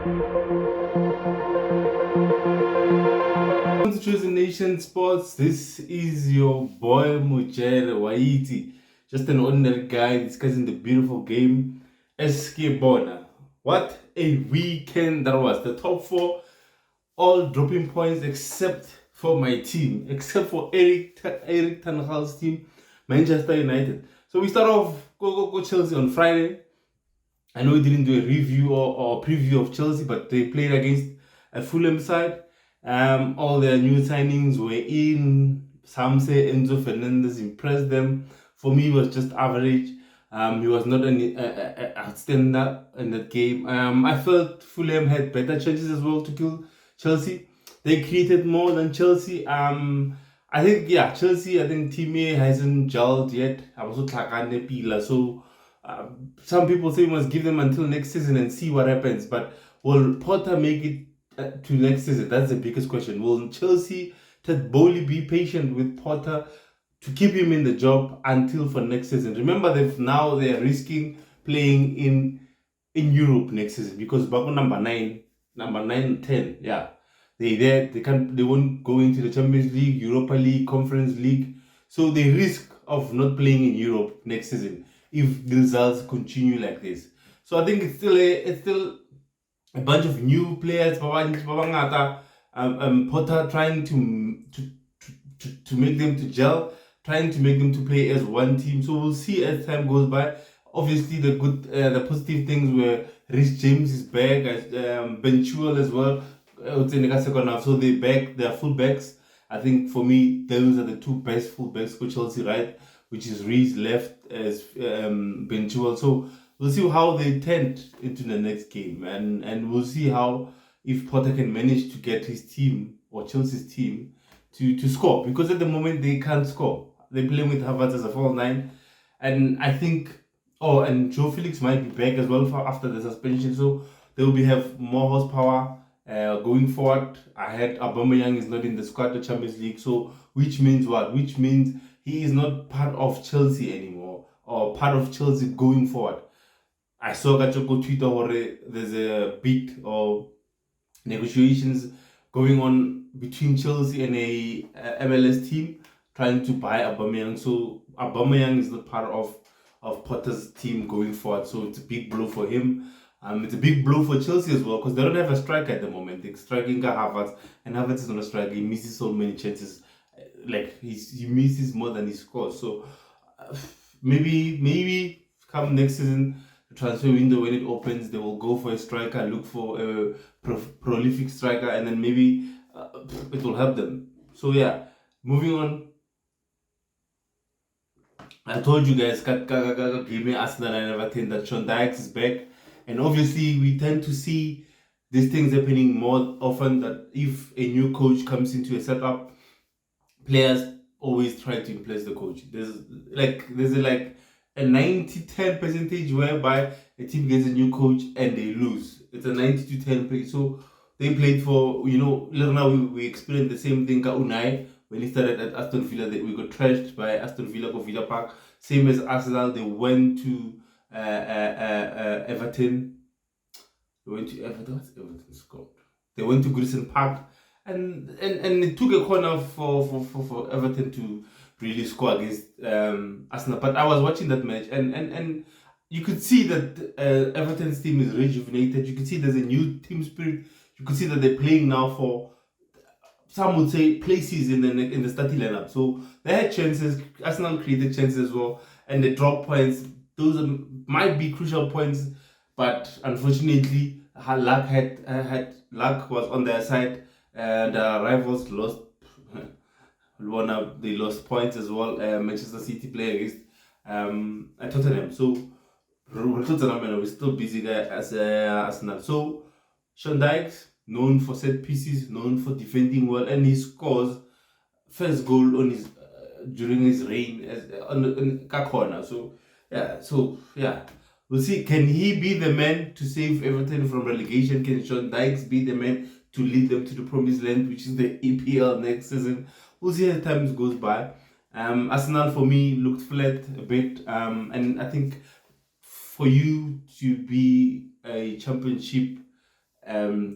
Welcome to Choosing Nation Sports. This is your boy Mujere Waiti, just an ordinary guy discussing the beautiful game. SK Bona. What a weekend that was. The top four all dropping points except for my team, except for Eric Ten Hag's team, Manchester United. So we start off go Chelsea on Friday. I know we didn't do a review or preview of Chelsea, but they played against a Fulham side. All their new signings were in. Some say Enzo Fernandez impressed them. For me, it was just average. He was not an outstanding in that game. I felt Fulham had better chances as well to kill Chelsea. They created more than Chelsea. I think Chelsea. I think Team A hasn't gelled yet. I was also so. Some people say we must give them until next season and see what happens. But will Potter make it to next season? That's the biggest question. Will Chelsea, Ted Bowley, be patient with Potter to keep him in the job until for next season? Remember, they're risking playing in Europe next season because back on number 9, 10, yeah, they won't go into the Champions League, Europa League, Conference League, so they risk of not playing in Europe next season if the results continue like this. So I think it's still a bunch of new players. Potter trying to make them to gel, trying to make them to play as one team. So we'll see as time goes by. Obviously, the positive things were Rich James is back, as Ben Chilwell as well. In the second half, so they back their full backs. I think for me, those are the two best full backs for Chelsea, right? Which is Reece left as Ben Chilwell. So we'll see how they tend into the next game, and we'll see how if Potter can manage to get his team or Chelsea's team to score, because at the moment they can't score. They're playing with Havertz as a false nine, and I think and Joe Felix might be back as well after the suspension, so they will have more horsepower going forward. I heard Aubameyang is not in the squad of Champions League, so which means what? Which means he is not part of Chelsea anymore, or part of Chelsea going forward. I saw Gachoko Twitter where there's a bid or negotiations going on between Chelsea and a MLS team trying to buy Aubameyang. So Aubameyang is not part of Potter's team going forward. So it's a big blow for him. It's a big blow for Chelsea as well because they don't have a striker at the moment. They're striking Havertz, and Havertz is not a striker. He misses so many chances. Like he misses more than he scores. So maybe come next season, the transfer window when it opens, they will go for a striker, look for a prolific striker, and then maybe it will help them. So yeah, moving on. I told you guys, give me Arsenal and everything, that Sean Dyche is back. And obviously, we tend to see these things happening more often, that if a new coach comes into a setup, players always try to impress the coach. There's a 90-10 percentage whereby a team gets a new coach and they lose. It's a 90-10. So they played for, now we experienced the same thing. Unai, when he started at Aston Villa, we got trashed by Aston Villa or Villa Park. Same as Arsenal, they went to Everton. They went to Everton. What's Everton's called? They went to Goodison Park, and it took a corner for Everton to really score against Arsenal. But I was watching that match, and you could see that Everton's team is rejuvenated. You could see there's a new team spirit. You could see that they're playing now for, some would say, places in the starting lineup. So they had chances. Arsenal created chances as well, and they dropped points. Those might be crucial points, but unfortunately, luck was on their side. The rivals lost. They lost points as well. Manchester City play against Tottenham. So Tottenham, we're still busy as Arsenal. So Sean Dyche, known for set pieces, known for defending well, and he scores first goal on his during his reign as on corner. So yeah, we'll see. Can he be the man to save Everton from relegation? Can Sean Dyche be the man to lead them to the promised land, which is the EPL next season? We'll see as time goes by. Arsenal for me looked flat a bit, and I think for you to be a championship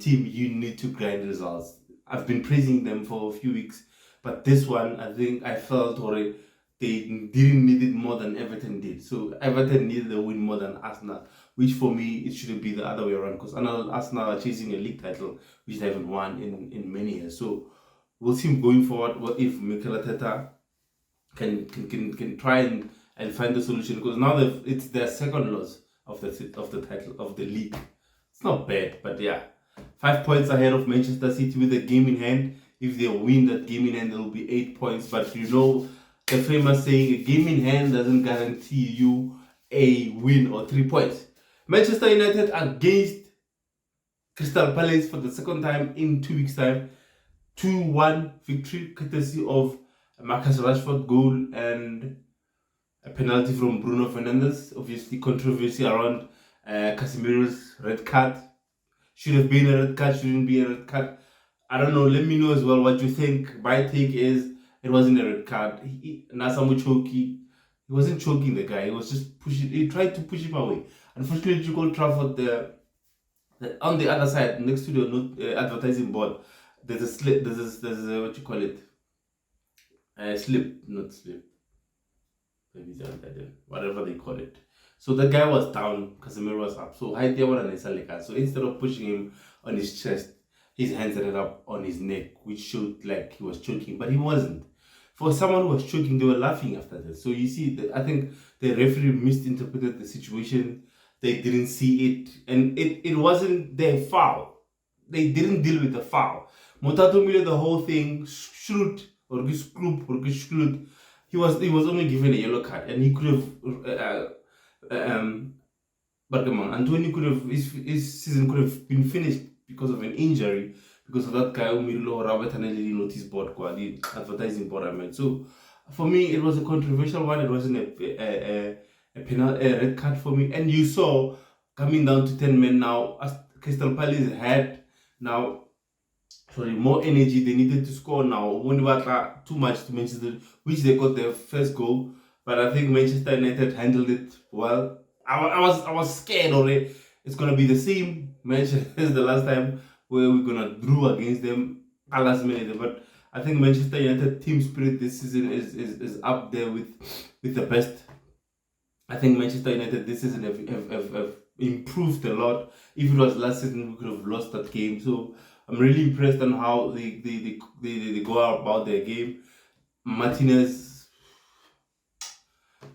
team, you need to grind results. I've been praising them for a few weeks, but this one, I think I felt already they didn't need it more than Everton did. So Everton needed the win more than Arsenal, which for me it shouldn't be the other way around because Arsenal are chasing a league title which they haven't won in many years. So we'll see going forward what if Mikel Arteta can try and find the solution because now it's their second loss of the title of the league. It's not bad, but yeah, 5 points ahead of Manchester City with a game in hand. If they win that game in hand, there will be 8 points. But you know the famous saying, a game in hand doesn't guarantee you a win or 3 points. Manchester United against Crystal Palace for the second time in 2 weeks' time. 2-1 victory courtesy of Marcus Rashford goal and a penalty from Bruno Fernandes. Obviously, controversy around Casemiro's red card. Should have been a red card, shouldn't be a red card. I don't know. Let me know as well what you think. My take is it wasn't a red card. Nasamu choking. He wasn't choking the guy. He was just pushing. He tried to push him away. Unfortunately, Old Trafford, on the other side, next to the advertising board, there's a slip. There's a what you call it? Slip, not slip. Maybe whatever they call it. So the guy was down, Casemiro was up. So so instead of pushing him on his chest, his hands ended up on his neck, which showed like he was choking, but he wasn't. For someone who was choking, they were laughing after this. So you see, I think the referee misinterpreted the situation. They didn't see it, and it wasn't their foul. They didn't deal with the foul. Motato Mille, the whole thing, shoot or shoot. He was only given a yellow card, and he could have. But come on, Antonio could have his season could have been finished because of an injury because of that guy Umilo Robert and notice board, the advertising board. I meant. So for me, it was a controversial one. It wasn't a red card for me. And you saw coming down to 10 men now, as Crystal Palace had now more energy. They needed to score now. When they were too much to Manchester, which they got their first goal. But I think Manchester United handled it well. I was scared already. It's gonna be the same match as the last time where we're gonna draw against them at last minute. But I think Manchester United team spirit this season is up there with the best. I think Manchester United this season have improved a lot. If it was last season, we could have lost that game. So I'm really impressed on how they go about their game.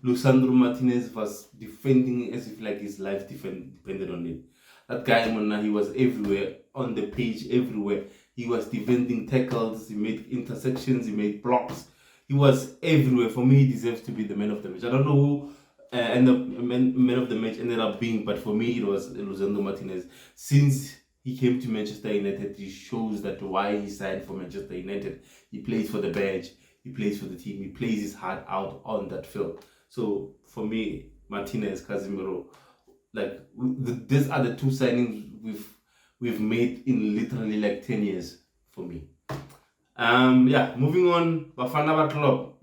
Lisandro Martinez was defending as if like his life depended on it. That guy, man, he was everywhere, on the pitch, everywhere. He was defending tackles, he made intersections, he made blocks. He was everywhere. For me, he deserves to be the man of the match. I don't know who man of the match ended up being, but for me, it was Lisandro Martinez. Since he came to Manchester United, he shows that why he signed for Manchester United. He plays for the badge, he plays for the team, he plays his heart out on that field. So for me, Martinez, Casemiro, like these are the two signings we've made in literally like 10 years for me. Yeah, moving on, Bafana Club.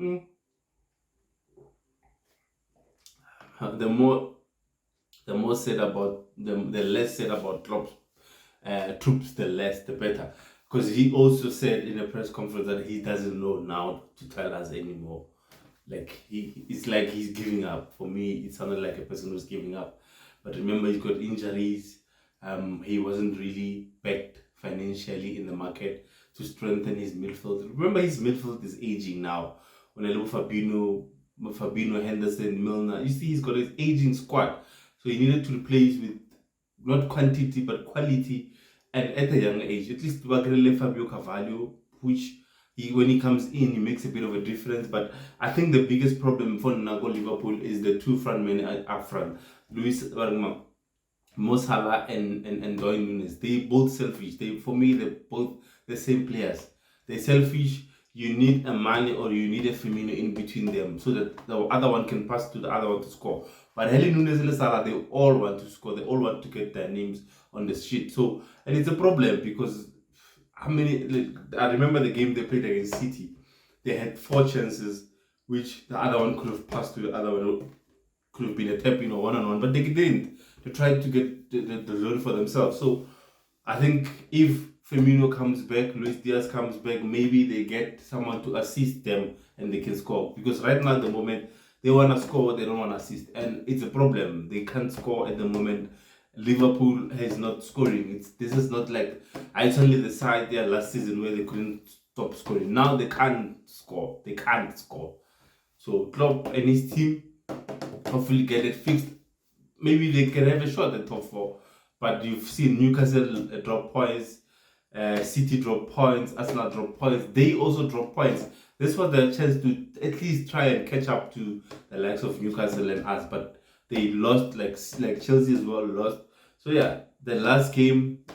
The more said about them, the less said about clubs, troops, the less, the better. Because he also said in a press conference that he doesn't know now to tell us anymore. Like it's like he's giving up. For me, it sounded like a person who's giving up. But remember, he's got injuries. He wasn't really backed financially in the market to strengthen his midfield. Remember, his midfield is aging now. When I look at Fabinho, Henderson, Milner, you see he's got his aging squad. So he needed to replace with not quantity but quality, and at a young age. At least Fabio Carvalho, which when he comes in, he makes a bit of a difference. But I think the biggest problem for Nago Liverpool is the two front men up front, Mo Salah and Darwin Núñez. They both selfish. For me, they're both the same players. They're selfish. You need a Mane or you need a Firmino in between them so that the other one can pass to the other one to score. But Heli Núñez and Salah, they all want to score. They all want to get their names on the sheet. So, and it's a problem because I remember the game they played against City. They had 4 chances, which the other one could have passed to the other one. Could have been a tap-in or one-on-one, but they didn't. They tried to get the glory for themselves. So I think if Firmino comes back, Luis Diaz comes back, maybe they get someone to assist them and they can score. Because right now at the moment, they want to score, they don't want to assist. And it's a problem. They can't score at the moment. Liverpool is not scoring. This is not like it's only the side there last season where they couldn't stop scoring. Now they can't score. They can't score. So Klopp and his team hopefully get it fixed. Maybe they can have a shot at top four. But you've seen Newcastle drop points, City drop points, Arsenal drop points. They also drop points. This was their chance to at least try and catch up to the likes of Newcastle and us. But they lost, like Chelsea as well lost. So yeah, the last game,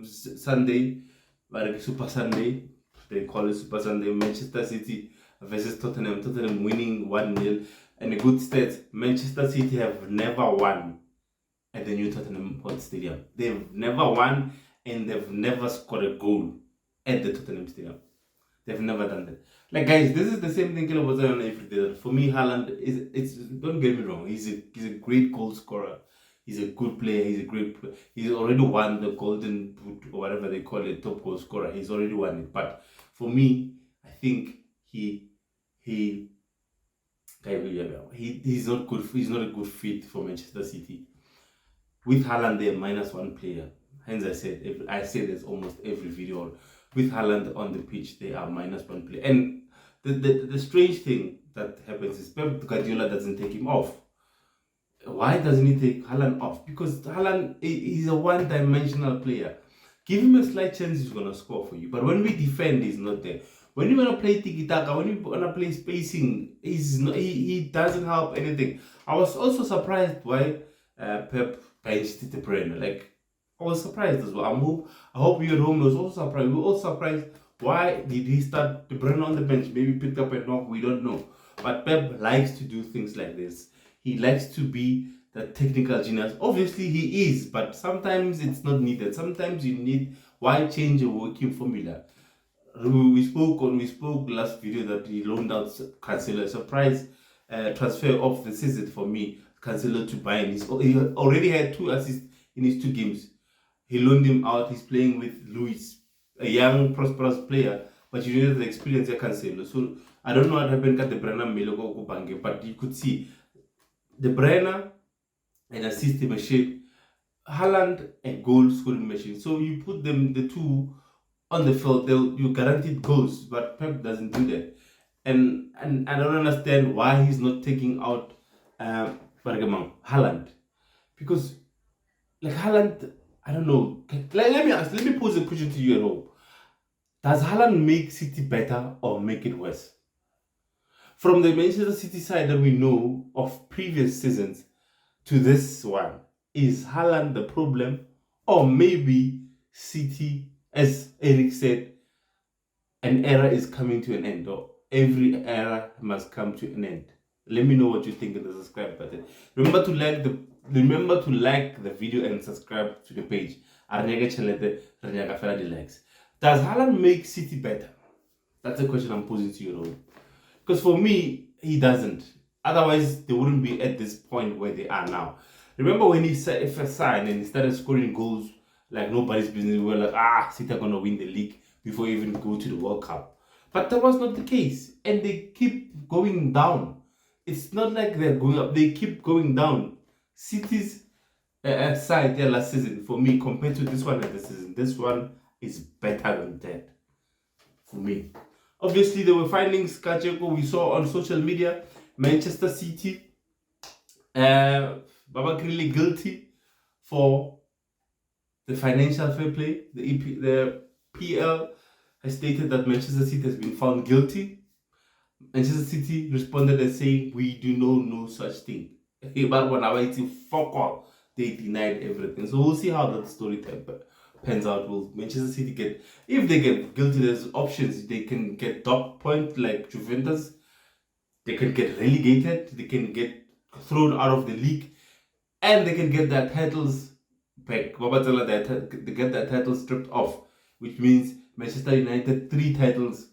Sunday, like Super Sunday, they call it Super Sunday, Manchester City versus Tottenham. Tottenham winning 1-0. And a good stat, Manchester City have never won at the new Tottenham Stadium. They've never won and they've never scored a goal at the Tottenham Stadium. They've never done that. Like guys, this is the same thing Kilo was on every day. For me, Haaland it's don't get me wrong. He's a great goal scorer. He's a good player. He's already won the Golden Boot or whatever they call it, top goal scorer. He's already won it. But for me, I think he's not good. He's not a good fit for Manchester City. With Haaland, they're -1 player. Hence, I say this almost every video. With Haaland on the pitch, they are -1 player. And the strange thing that happens is Pep Guardiola doesn't take him off. Why doesn't he take Haaland off? Because Haaland is a one-dimensional player. Give him a slight chance, he's gonna score for you. But when we defend, he's not there. When you want to play tiki-taka, when you want to play spacing, he doesn't help anything. I was also surprised why Pep benched De Bruyne. Like, I was surprised as well. I hope you at home was also surprised. We were all surprised. Why did he start De Bruyne on the bench? Maybe picked up a knock, we don't know. But Pep likes to do things like this. He likes to be the technical genius. Obviously, he is, but sometimes it's not needed. Sometimes you need, why change a working formula? We spoke last video that he loaned out Cancelo, a surprise transfer of the season for me. Cancelo to Bayern. He already had 2 assists in his 2 games. He loaned him out. He's playing with Luis, a young, prosperous player, but you need the experience of Cancelo. So I don't know what happened at De Bruyne, but you could see De Bruyne an assist machine, Haaland a goal scoring machine. So you put them the two on the field, you guaranteed goals, but Pep doesn't do that. And I don't understand why he's not taking out Haaland. Because like Haaland, I don't know. Let me pose a question to you at home. Does Haaland make City better or make it worse? From the Manchester City side that we know of previous seasons to this one, is Haaland the problem? Or maybe City, as Eric said, an era is coming to an end, or every era must come to an end. Let me know what you think in the subscribe button. Remember to like the video and subscribe to the page. Does Haaland make City better? That's a question I'm posing to you all. Because for me, he doesn't. Otherwise, they wouldn't be at this point where they are now. Remember when he first signed and he started scoring goals like nobody's business? We were like, City are going to win the league before we even go to the World Cup. But that was not the case. And they keep going down. It's not like they're going up. They keep going down. City's side there last season, for me, compared to this one this season, this one is better than that. For me. Obviously, there were findings, Kacheko, we saw on social media. Manchester City, Baba Grilly guilty for the financial fair play. The PL has stated that Manchester City has been found guilty. Manchester City responded as saying, we do know no such thing. But when I waited, fuck off, they denied everything. So we'll see how that story pans out. Will Manchester City get, if they get guilty, there's options. They can get top point like Juventus. They can get relegated. They can get thrown out of the league. And they can get their titles back. They get their titles stripped off. Which means Manchester United 3 titles.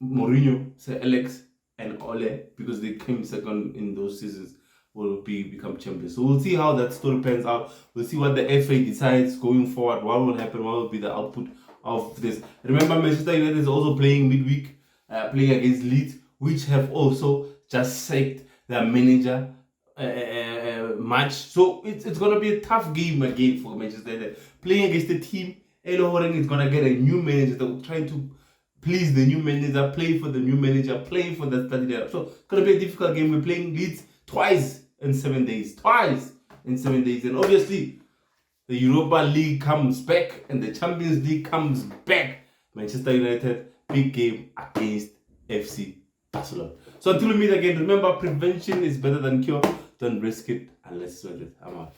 Mourinho, Sir Alex, and Ole, because they came second in those seasons. will become champions. So we'll see how that story pans out. We'll see what the FA decides going forward. What will happen? What will be the output of this? Remember, Manchester United is also playing midweek, playing against Leeds, which have also just sacked their manager match. So it's gonna be a tough game again for Manchester United, playing against the team. Elohoring is gonna get a new manager. They're trying to please the new manager, play for the new manager, play for the study there. So it's gonna be a difficult game. We're playing Leeds twice in 7 days. Twice in 7 days. And obviously the Europa League comes back and the Champions League comes back. Manchester United, big game against FC Barcelona. So until we meet again, remember, prevention is better than cure. Don't risk it unless it's worth it. I'm out.